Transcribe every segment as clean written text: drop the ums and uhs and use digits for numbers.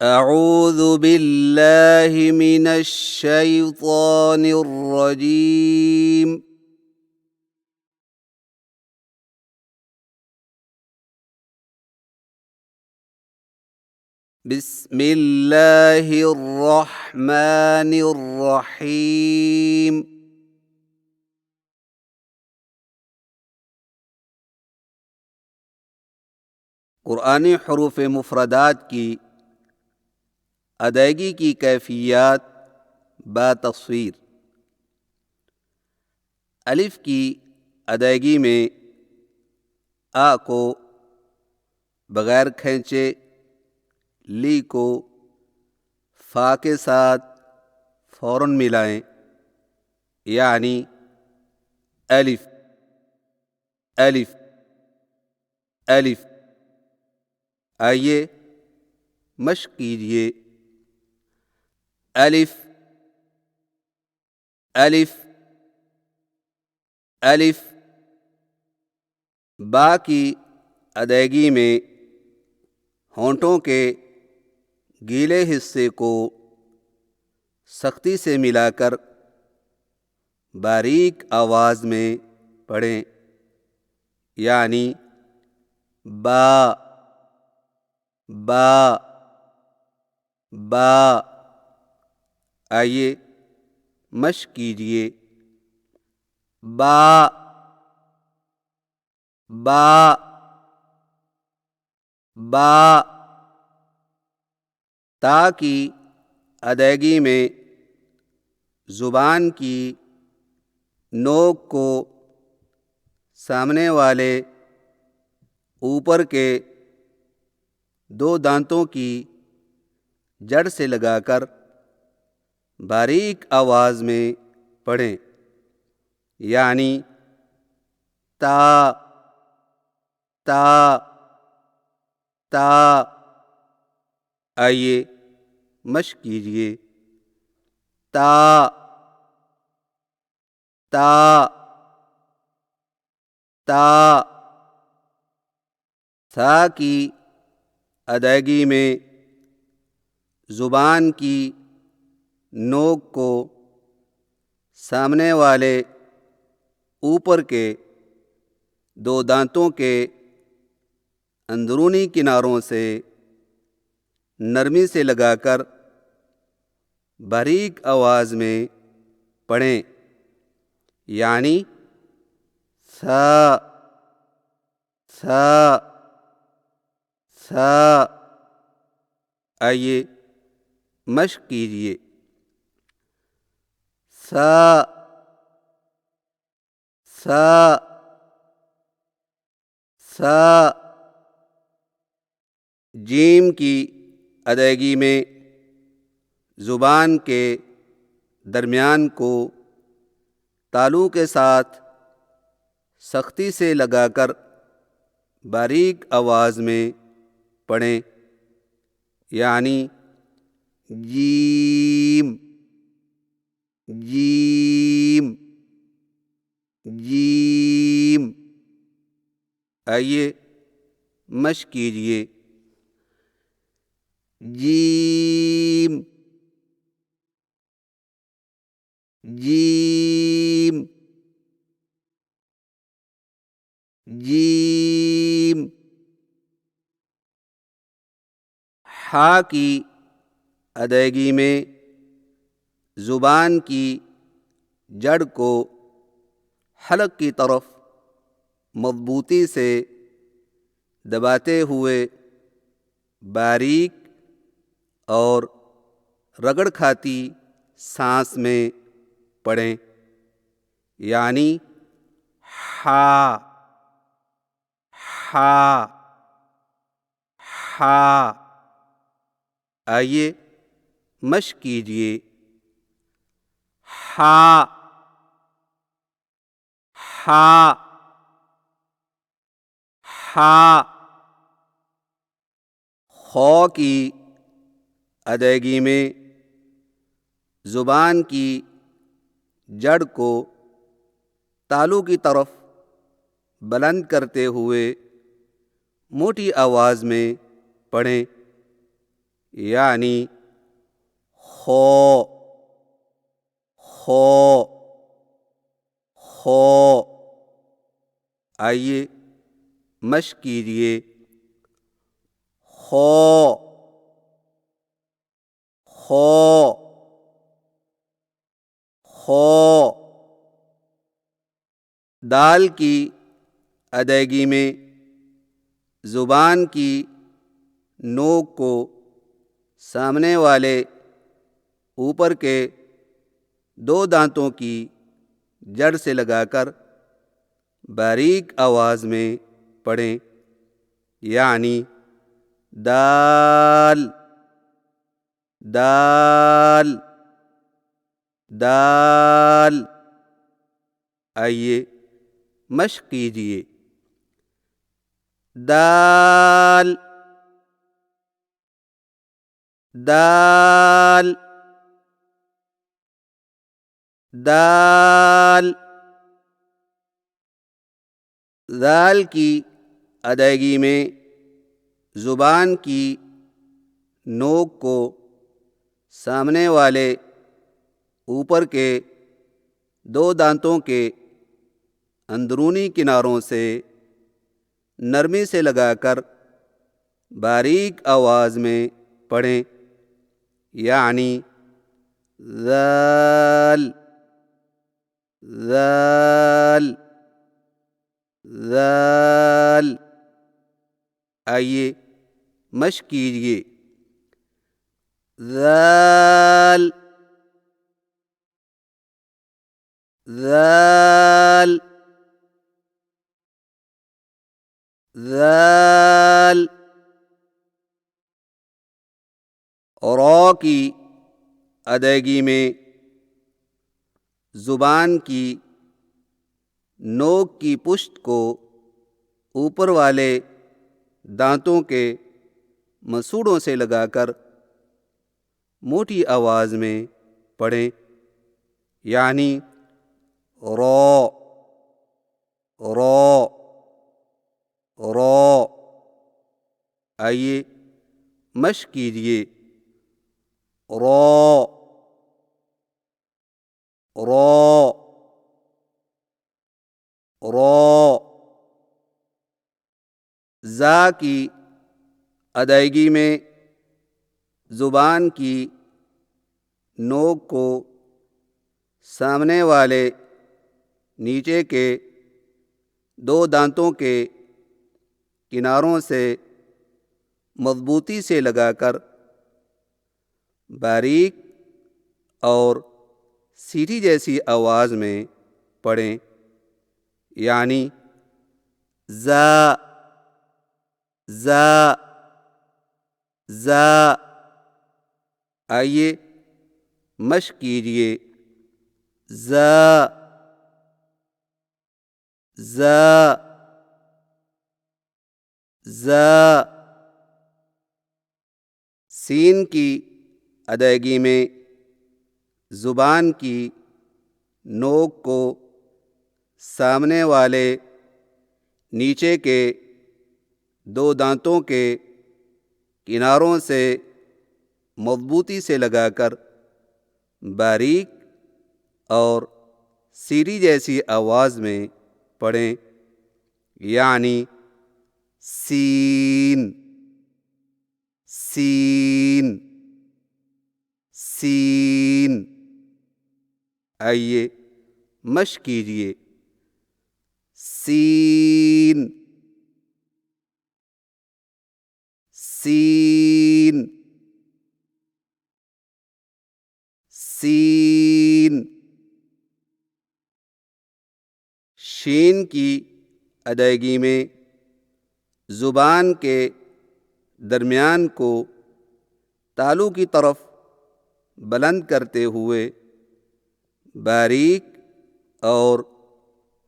اعوذ باللہ من الشیطان الرجیم بسم اللہ الرحمن الرحیم قرآنی حروف مفردات کی ادائیگی کی کیفیات بتصویر۔ الف کی ادائیگی میں آ کو بغیر کھینچے، لی کو فا کے ساتھ فوراً ملائیں، یعنی الف الف الف۔ آئیے مشق کیجیے۔ الف الف الف۔ با کی ادائیگی میں ہونٹوں کے گیلے حصے کو سختی سے ملا کر باریک آواز میں پڑھیں، یعنی با با با۔ آئیے مشق کیجیے۔ با با با۔ تا کی ادائیگی میں زبان کی نوک کو سامنے والے اوپر کے دو دانتوں کی جڑ سے لگا کر باریک آواز میں پڑھیں، یعنی تا تا تا۔ آئیے مشق کیجیے۔ تا تا تا۔ ثا کی ادائیگی میں زبان کی نوک کو سامنے والے اوپر کے دو دانتوں کے اندرونی کناروں سے نرمی سے لگا کر باریک آواز میں پڑھیں، یعنی سا سا سا۔ آئیے مشق کیجیے۔ سا سا سا۔ جیم کی ادائیگی میں زبان کے درمیان کو تالو کے ساتھ سختی سے لگا کر باریک آواز میں پڑھیں، یعنی جیم جیم جیم۔ آئیے مشق کیجیے۔ جیم جیم جیم۔ ہا کی ادائیگی میں زبان کی جڑ کو حلق کی طرف مضبوطی سے دباتے ہوئے باریک اور رگڑ کھاتی سانس میں پڑھیں، یعنی ہا ہا ہا۔ آئیے مشق کیجیے۔ ہا ہا ہا۔ خو کی ادائیگی میں زبان کی جڑ کو تالو کی طرف بلند کرتے ہوئے موٹی آواز میں پڑھیں، یعنی خو خو خو۔ آئیے مشق کیجیے، خو خو خو۔ دال کی ادائیگی میں زبان کی نوک کو سامنے والے اوپر کے دو دانتوں کی جڑ سے لگا کر باریک آواز میں پڑھیں، یعنی دال دال دال۔ آئیے مشق کیجیے، دال دال دال۔ ذال کی ادائیگی میں زبان کی نوک کو سامنے والے اوپر کے دو دانتوں کے اندرونی کناروں سے نرمی سے لگا کر باریک آواز میں پڑھیں، یعنی ذال ذال ذال۔ آئیے مشق کیجیے، ذال ذال ذال۔ را کی ادائیگی میں زبان کی نوک کی پشت کو اوپر والے دانتوں کے مسوڑوں سے لگا کر موٹی آواز میں پڑھیں، یعنی رو رو رو۔ آئیے مشق کیجیے، رو رو رو۔ زا کی ادائیگی میں زبان کی نوک کو سامنے والے نیچے کے دو دانتوں کے کناروں سے مضبوطی سے لگا کر باریک اور سیٹی جیسی آواز میں پڑھیں، یعنی زا زا زا۔ آئیے مشق کیجیے، زا زا زا۔ سین کی ادائیگی میں زبان کی نوک کو سامنے والے نیچے کے دو دانتوں کے کناروں سے مضبوطی سے لگا کر باریک اور سیڑھی جیسی آواز میں پڑھیں، یعنی سین سین سین۔ آئیے مشق کیجیے، سین سین سین۔ شین کی ادائیگی میں زبان کے درمیان کو تالو کی طرف بلند کرتے ہوئے باریک اور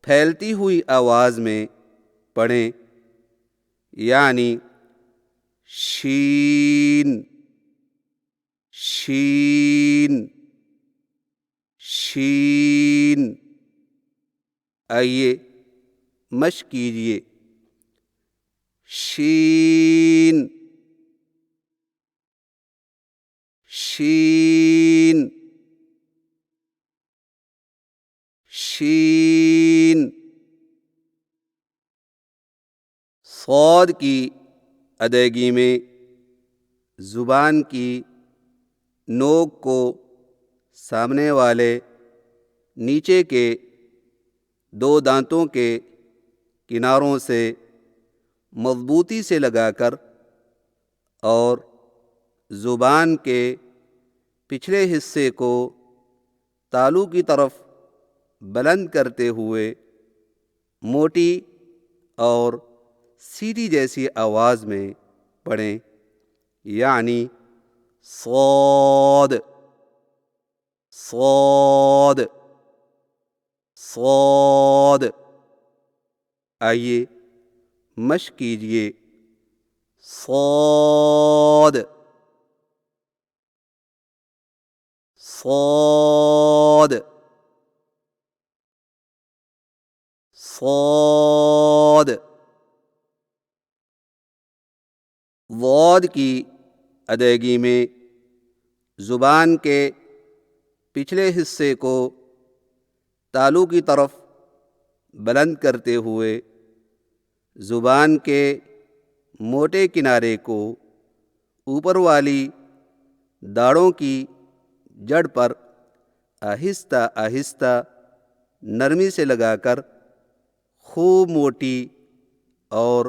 پھیلتی ہوئی آواز میں پڑھیں، یعنی شین شین شین۔ آئیے مشق کیجیے، شین شین شین صاد کی ادائیگی میں زبان کی نوک کو سامنے والے نیچے کے دو دانتوں کے کناروں سے مضبوطی سے لگا کر اور زبان کے پچھلے حصے کو تالو کی طرف بلند کرتے ہوئے موٹی اور سیٹی جیسی آواز میں پڑھیں، یعنی صاد صاد صاد۔ آئیے مشق کیجیے۔ صاد صاد صاد۔ ضاد کی ادائیگی میں زبان کے پچھلے حصے کو تالو کی طرف بلند کرتے ہوئے زبان کے موٹے کنارے کو اوپر والی داڑھوں کی جڑ پر آہستہ آہستہ نرمی سے لگا کر خوب موٹی اور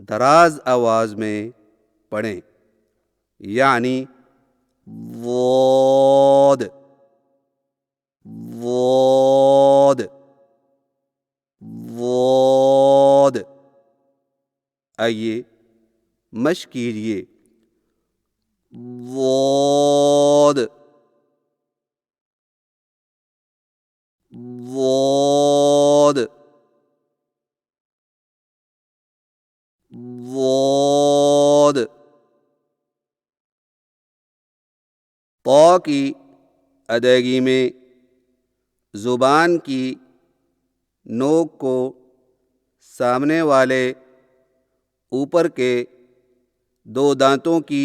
دراز آواز میں پڑھیں، یعنی ضاد ضاد ضاد۔ آئیے مشق کیجیے۔ ضاد ضاد ضاد۔ طا کی ادائیگی میں زبان کی نوک کو سامنے والے اوپر کے دو دانتوں کی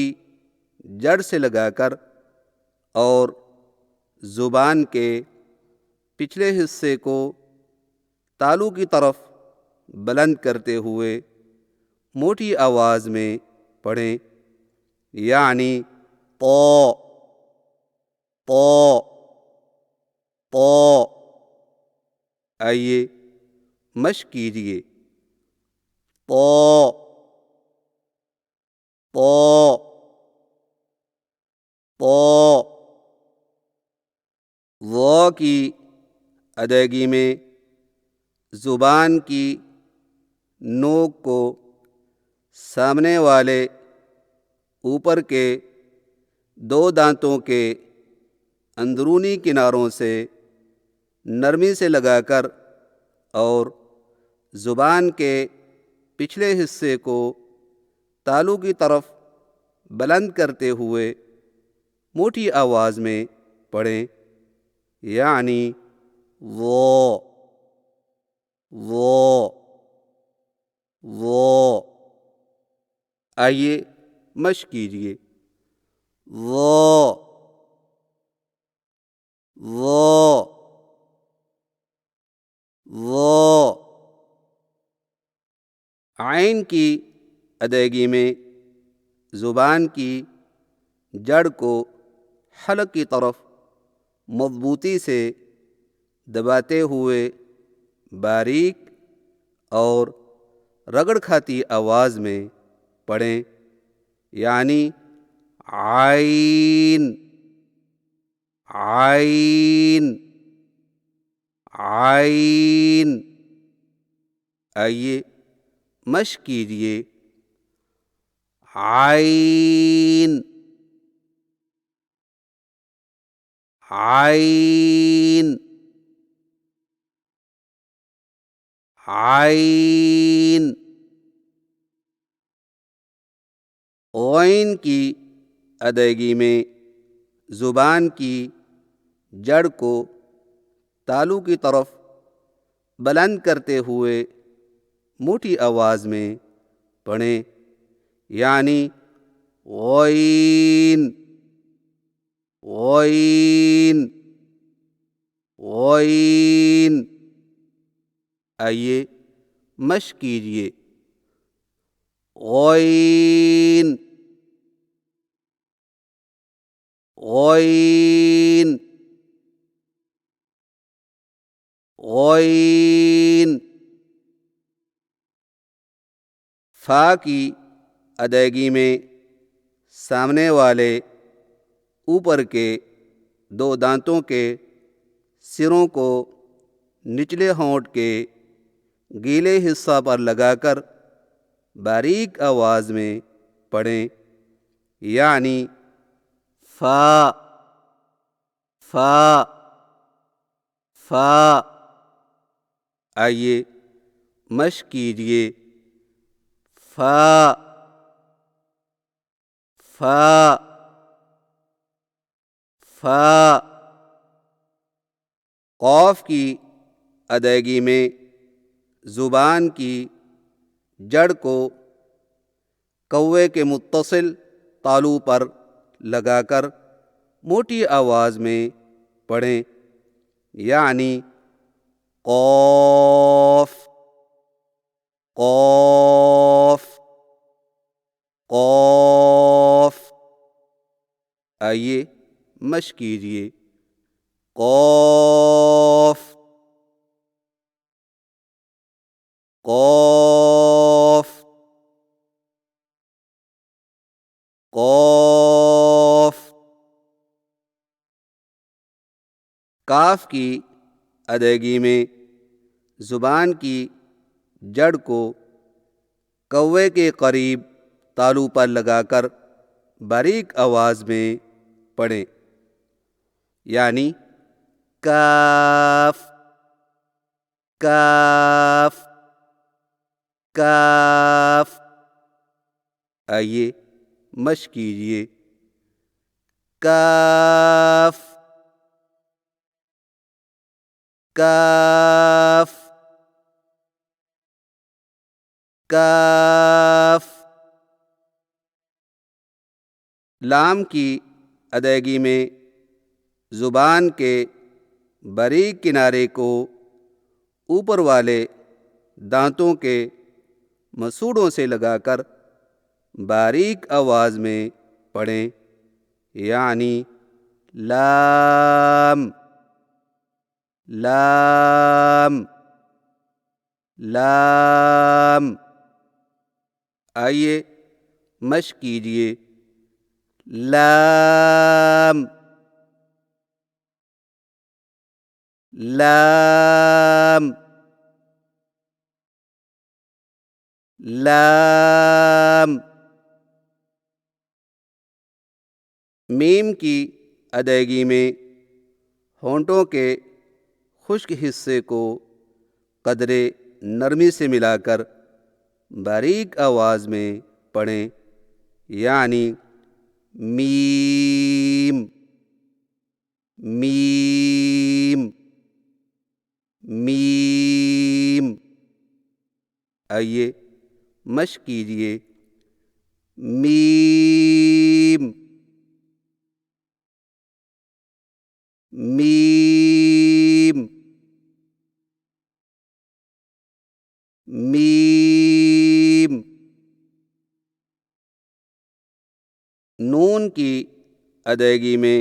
جڑ سے لگا کر اور زبان کے پچھلے حصے کو تالو کی طرف بلند کرتے ہوئے موٹی آواز میں پڑھیں، یعنی طا طا طا۔ آئیے مشق کیجیے۔ طا طا طا۔ ظا کی ادائیگی میں زبان کی نوک کو سامنے والے اوپر کے دو دانتوں کے اندرونی کناروں سے نرمی سے لگا کر اور زبان کے پچھلے حصے کو تالو کی طرف بلند کرتے ہوئے موٹی آواز میں پڑھیں، یعنی ضا ضا ضا۔ آئیے مشق کیجیے۔ ضا ضا ضا۔ عین کی ادائیگی میں زبان کی جڑ کو حلق کی طرف مضبوطی سے دباتے ہوئے باریک اور رگڑ کھاتی آواز میں پڑھیں، یعنی عین عین عین۔ آئیے مشق کیجیے۔ عین عین عین۔ غین کی ادائیگی میں زبان کی جڑ کو تالو کی طرف بلند کرتے ہوئے موٹی آواز میں پڑھیں، یعنی غین غین غین. آئیے مشق کیجیے. غین غین غین. فا کی ادائیگی میں سامنے والے اوپر کے دو دانتوں کے سروں کو نچلے ہونٹ کے گیلے حصہ پر لگا کر باریک آواز میں پڑھیں، یعنی فا فا فا. آئیے مشق کیجیے. فا فا فا. قاف کی ادائیگی میں زبان کی جڑ کو کوے کے متصل تالو پر لگا کر موٹی آواز میں پڑھیں، یعنی قاف قاف قاف. آئیے مشق کیجیے. قاف قاف قاف. کاف کی ادائیگی میں زبان کی جڑ کو کوے کے قریب تالو پر لگا کر باریک آواز میں پڑھیں، یعنی کاف کاف کاف. آئیے مشق کیجیے. کاف کاف کاف. لام کی ادائیگی میں زبان کے باریک کنارے کو اوپر والے دانتوں کے مسوڑوں سے لگا کر باریک آواز میں پڑھیں، یعنی لام لام لام. آئیے مشق کیجیے. لام لام لام. میم کی ادائیگی میں ہونٹوں کے خشک حصے کو قدرے نرمی سے ملا کر باریک آواز میں پڑھیں، یعنی میم میم میم. آئیے مشق کیجیے. میم میم میم. نون کی ادائیگی میں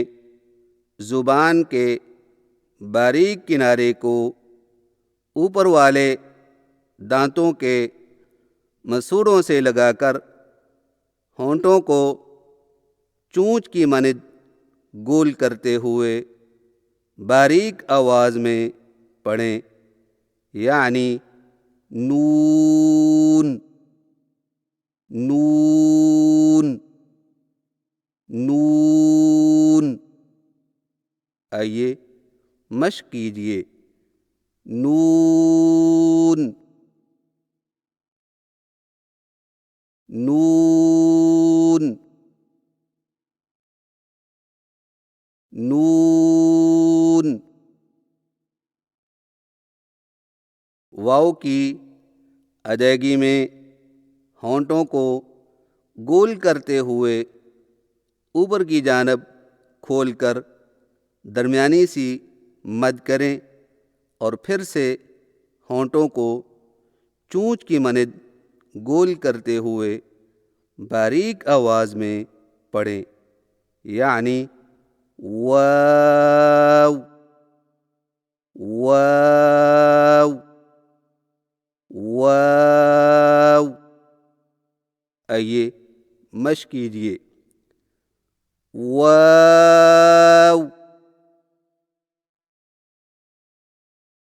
زبان کے باریک کنارے کو اوپر والے دانتوں کے مسوڑوں سے لگا کر ہونٹوں کو چونچ کی مانند گول کرتے ہوئے باریک آواز میں پڑھیں، یعنی نون نون نون. آئیے مشق کیجیے. نون نون نون. واو کی ادائیگی میں ہونٹوں کو گول کرتے ہوئے اوپر کی جانب کھول کر درمیانی سی مد کریں اور پھر سے ہونٹوں کو چونچ کی مانند گول کرتے ہوئے باریک آواز میں پڑھیں، یعنی واو واو واو۔ آئیے مشق کیجیے۔ واو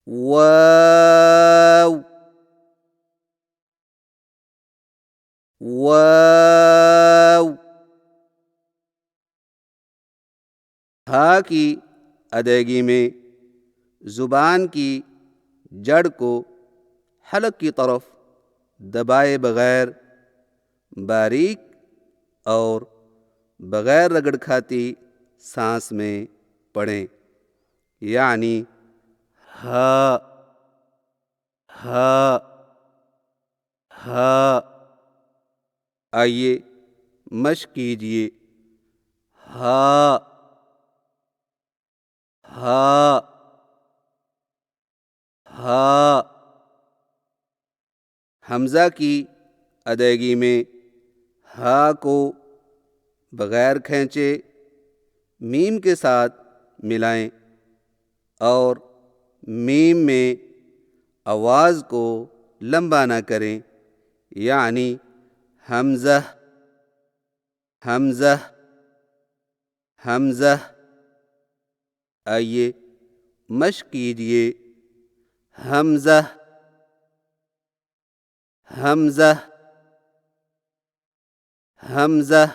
واو واو۔ ہا کی ادائیگی میں زبان کی جڑ کو حلق کی طرف دبائے بغیر باریک اور بغیر رگڑ کھاتی سانس میں پڑھیں، یعنی ہا ہا ہا۔ آئیے مشق کیجیے۔ ہا ہا ہا۔ حمزہ کی ادائیگی میں ہا کو بغیر کھینچے میم کے ساتھ ملائیں اور میم میں آواز کو لمبا نہ کریں، یعنی حمزہ حمزہ حمزہ۔ آئیے مشق کیجیے۔ حمزہ حمزہ حمزہ۔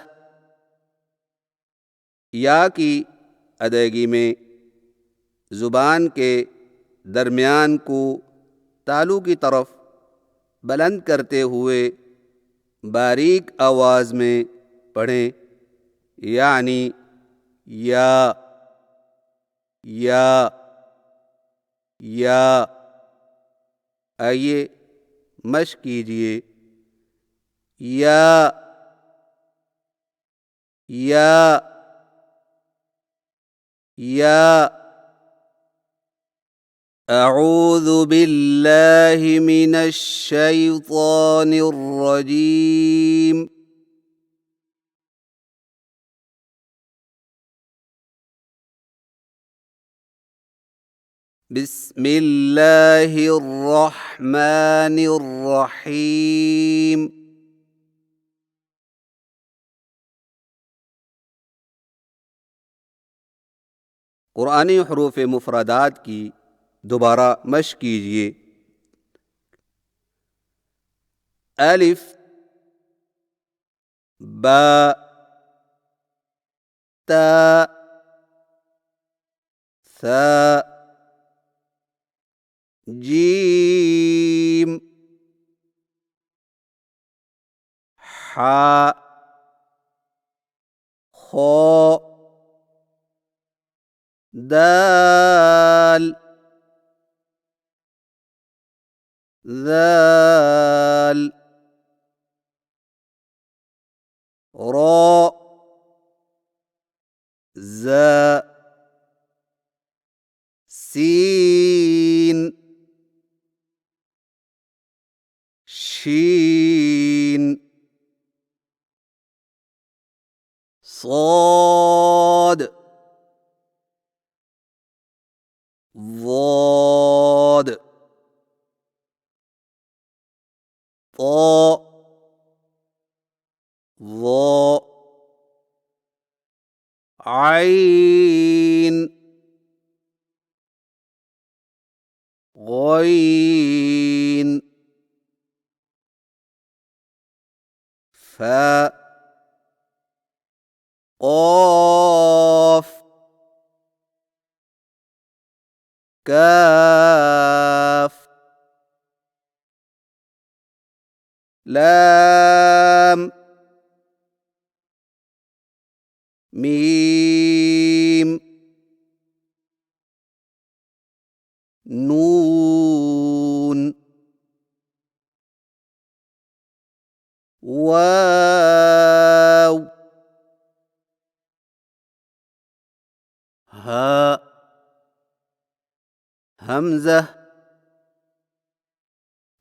یا کی ادائیگی میں زبان کے درمیان کو تالو کی طرف بلند کرتے ہوئے باریک آواز میں پڑھیں، یعنی یا یا یا۔ آئیے مشق کیجیے۔ یا یا یا۔ اعوذ باللہ من الشیطان الرجیم۔ بسم اللہ الرحمن الرحیم۔ قرآنی حروف مفردات کی دوبارہ مشق کیجیے۔ الف با تا ثا جیم حا خا دال ذال را زا سین شین صاد ضاد طا ظا عین غین فا قاف کاف لام میم نون واو ہا، حمزہ،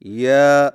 یا